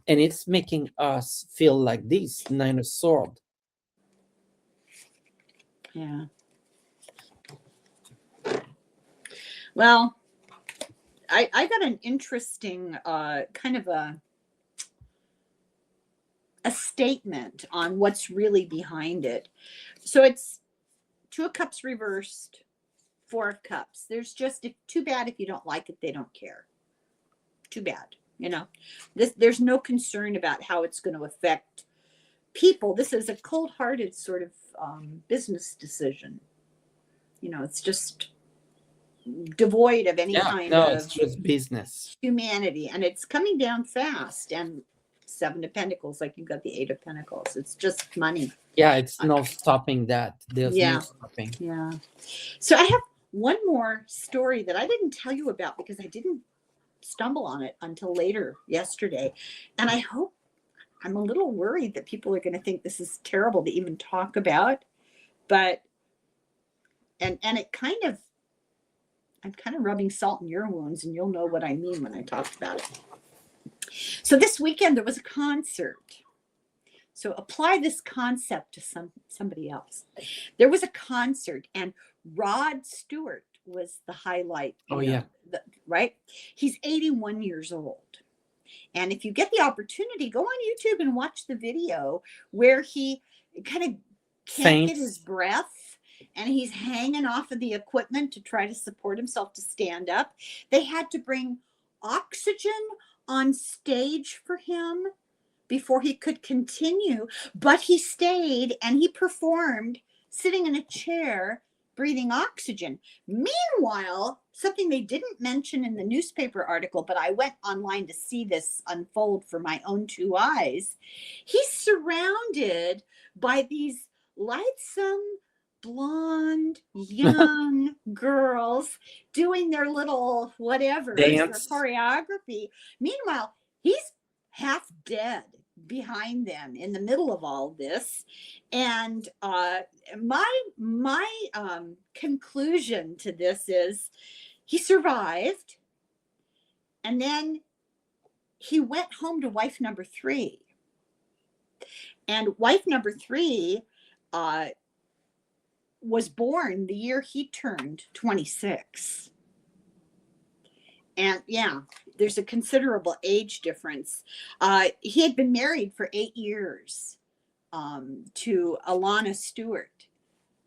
and it's making us feel like this. Nine of Swords. Yeah. Well, I got an interesting kind of a statement on what's really behind it. So it's Two of Cups reversed, Four of Cups. There's just too bad if you don't like it, they don't care. Too bad. You know, there's no concern about how it's going to affect people. This is a cold-hearted sort of business decision. You know, it's just devoid of any kind of it's just business humanity, and it's coming down fast. And Seven of Pentacles, like you've got the Eight of Pentacles. It's just money. Yeah, it's no stopping that. There's no stopping. Yeah. So I have one more story that I didn't tell you about because I didn't stumble on it until later yesterday. And I'm a little worried that people are going to think this is terrible to even talk about. But, and it kind of, I'm kind of rubbing salt in your wounds, and you'll know what I mean when I talk about it. So this weekend there was a concert. So apply this concept to somebody else. There was a concert, and Rod Stewart was the highlight. Right? He's 81 years old. And if you get the opportunity, go on YouTube and watch the video where he kind of can't get his breath, and he's hanging off of the equipment to try to support himself to stand up. They had to bring oxygen on stage for him before he could continue, but he stayed and he performed sitting in a chair, breathing oxygen. Meanwhile, something they didn't mention in the newspaper article, but I went online to see this unfold for my own two eyes. He's surrounded by these lightsome blonde, young girls doing their little whatever, their Dance. choreography. Meanwhile, he's half dead behind them in the middle of all this. And my conclusion to this is he survived, and then he went home to wife number 3. And wife number 3 was born the year he turned 26. And yeah, there's a considerable age difference. He had been married for 8 years to Alana Stewart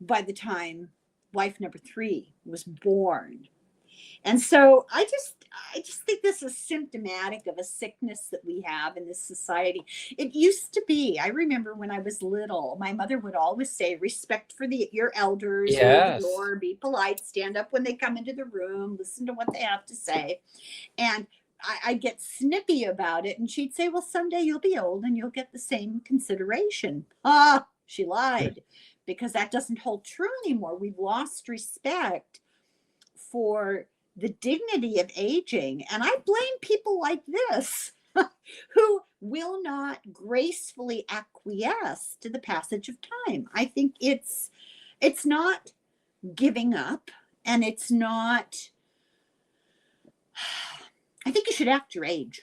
by the time wife number 3 was born. And so I just think this is symptomatic of a sickness that we have in this society. It used to be, I remember when I was little, my mother would always say, respect for your elders, Yes. or be polite, stand up when they come into the room, listen to what they have to say. And I'd get snippy about it. And she'd say, well, someday you'll be old and you'll get the same consideration. She lied, because that doesn't hold true anymore. We've lost respect for the dignity of aging. And I blame people like this who will not gracefully acquiesce to the passage of time. I think it's not giving up, and it's not, I think you should act your age.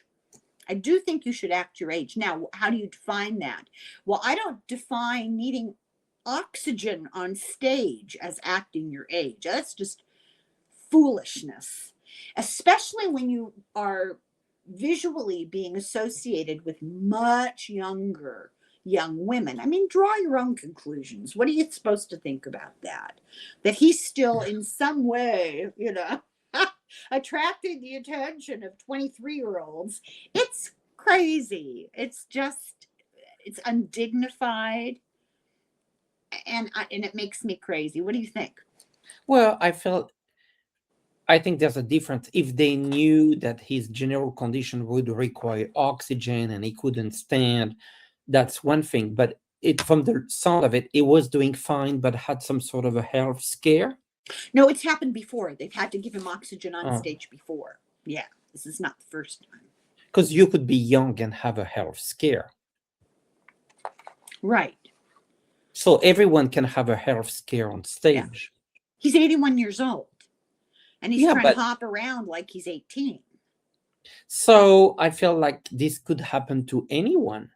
I do think you should act your age. Now, how do you define that? Well, I don't define needing oxygen on stage as acting your age. That's just foolishness, especially when you are visually being associated with much younger young women. I mean, draw your own conclusions. What are you supposed to think about that? That he's still in some way, attracting the attention of 23-year-olds. It's crazy. It's undignified, and it makes me crazy. What do you think? Well, I think there's a difference. If they knew that his general condition would require oxygen and he couldn't stand, that's one thing. But from the sound of it, he was doing fine, but had some sort of a health scare. No, it's happened before. They've had to give him oxygen on Oh. stage before. Yeah, this is not the first time. Because you could be young and have a health scare. Right. So everyone can have a health scare on stage. He's 81 years old, and he's trying to hop around like he's 18. So I feel like this could happen to anyone.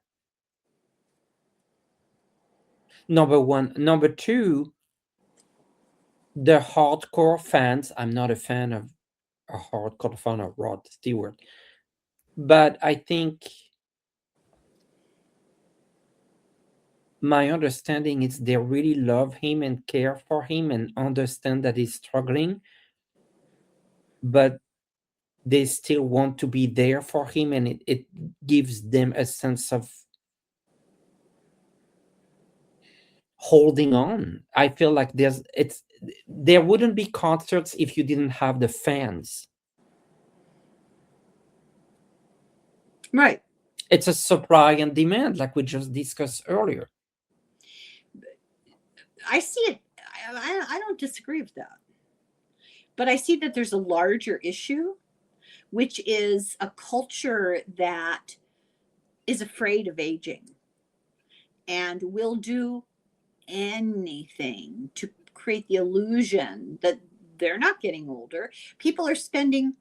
Number one. Number two, the hardcore fans. I'm not a fan of a hardcore fan of Rod Stewart, but I think my understanding is they really love him and care for him and understand that he's struggling, but they still want to be there for him, and it gives them a sense of holding on. I feel like there wouldn't be concerts if you didn't have the fans. Right. It's a supply and demand, like we just discussed earlier. I see it. I don't disagree with that. But I see that there's a larger issue, which is a culture that is afraid of aging and will do anything to create the illusion that they're not getting older. People are spending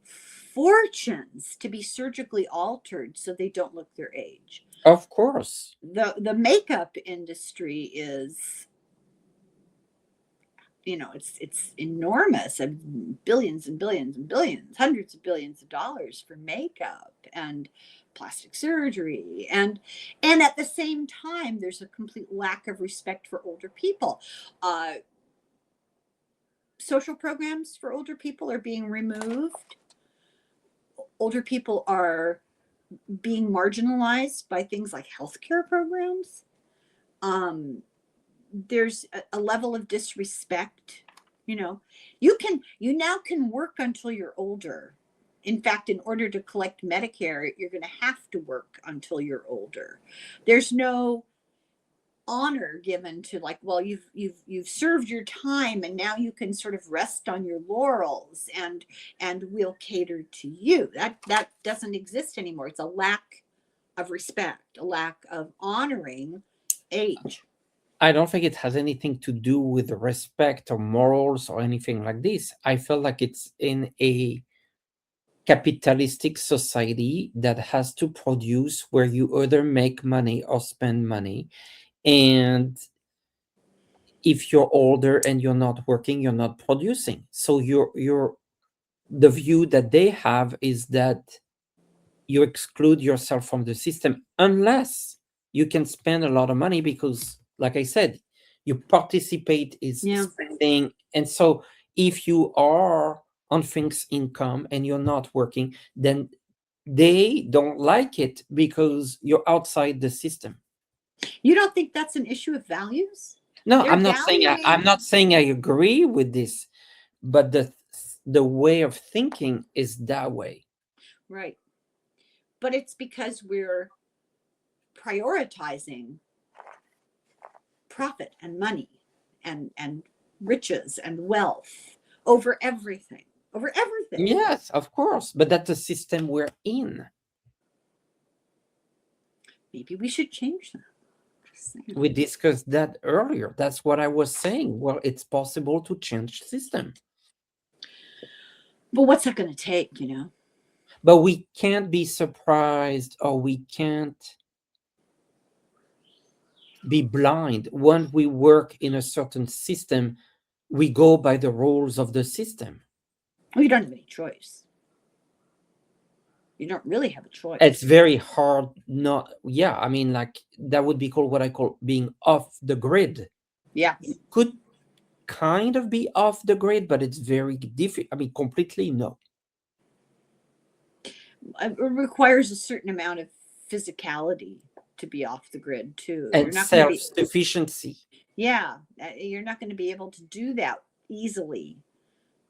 fortunes to be surgically altered so they don't look their age. Of course. The makeup industry is, it's enormous, and billions and billions and billions, hundreds of billions of dollars for makeup and plastic surgery. And at the same time, there's a complete lack of respect for older people. Social programs for older people are being removed. Older people are being marginalized by things like healthcare programs. There's a level of disrespect. You now can work until you're older. In fact, in order to collect Medicare, you're going to have to work until you're older. There's no honor given to, like, well, you've served your time and now you can sort of rest on your laurels, and we'll cater to you. That doesn't exist anymore. It's a lack of respect, a lack of honoring age. I don't think it has anything to do with respect or morals or anything like this. I feel like it's in a capitalistic society that has to produce, where you either make money or spend money. And if you're older and you're not working, you're not producing. So the view that they have is that you exclude yourself from the system unless you can spend a lot of money, because, like I said, you participate is Yeah. spending. And so if you are on fixed income and you're not working, then they don't like it because you're outside the system. You don't think that's an issue of values? No, They're I'm not saying I'm valuing- not saying I agree with this, but the way of thinking is that way. Right. But it's because we're prioritizing profit and money and riches and wealth over everything. Over everything. Yes, of course, but that's the system we're in. Maybe we should change that. Just saying. We discussed that earlier. That's what I was saying. Well, it's possible to change system, But what's that going to take, you know? but we can't be surprised, or we can't be blind. When we work in a certain system, we go by the rules of the system. Well, you don't have any choice. You don't really have a choice. It's very hard not. Yeah, I mean, like, that would be called what I call being off the grid. Yeah. You could kind of be off the grid, but it's very difficult. I mean, completely no. It requires a certain amount of physicality to be off the grid too. And You're not going to be, self-sufficiency. yeah, you're not going to be able to do that easily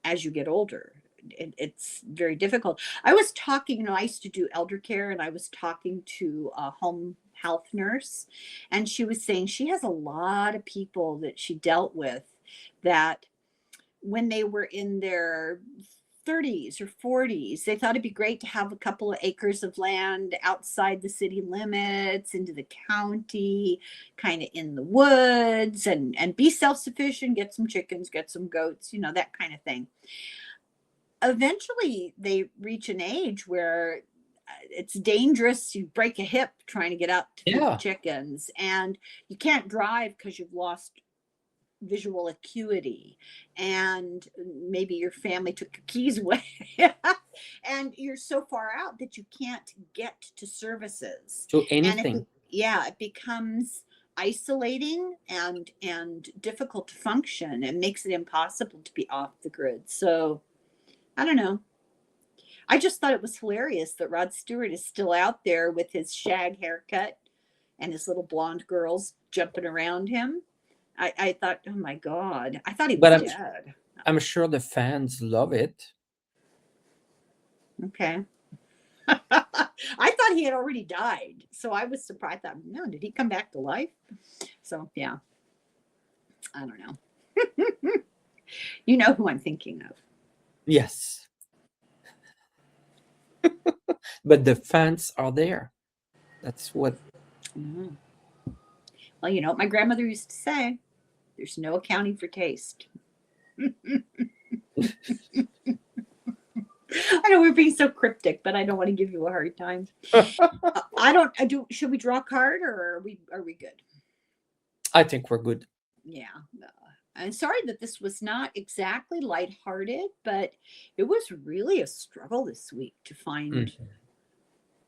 as you get older. It's very difficult. I was talking, you know, I used to do elder care, and I was talking to a home health nurse, and she was saying she has a lot of people that she dealt with that when they were in their 30s or 40s, they thought it'd be great to have a couple of acres of land outside the city limits, into the county, kind of in the woods, and be self-sufficient, get some chickens, get some goats, you know, that kind of thing. Eventually they reach an age where it's dangerous. You break a hip trying to get out to feed the chickens, and you can't drive because you've lost visual acuity, and maybe your family took your keys away and you're so far out that you can't get to services, to anything. It becomes isolating and difficult to function, and makes it impossible to be off the grid. So I don't know. I just thought it was hilarious that Rod Stewart is still out there with his shag haircut and his little blonde girls jumping around him. I thought, oh my God, I thought he was dead. I'm sure the fans love it. Okay. I thought he had already died. So I was surprised. I thought, no, did he come back to life? So, yeah. I don't know. You know who I'm thinking of. Yes. But the fans are there. That's what. Mm-hmm. Well, you know what my grandmother used to say? There's no accounting for taste. I know we're being so cryptic, but I don't want to give you a hard time. Should we draw a card, or are we good? I think we're good. Yeah. I'm sorry that this was not exactly lighthearted, but it was really a struggle this week to find,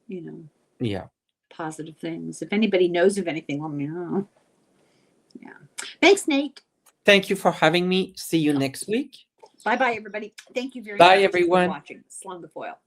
you know, positive things. If anybody knows of anything, let me know. Yeah. Thanks, Nate. Thank you for having me. See you next week. Bye-bye, everybody. Thank you very much. Bye, everyone. For watching Slung the Foil.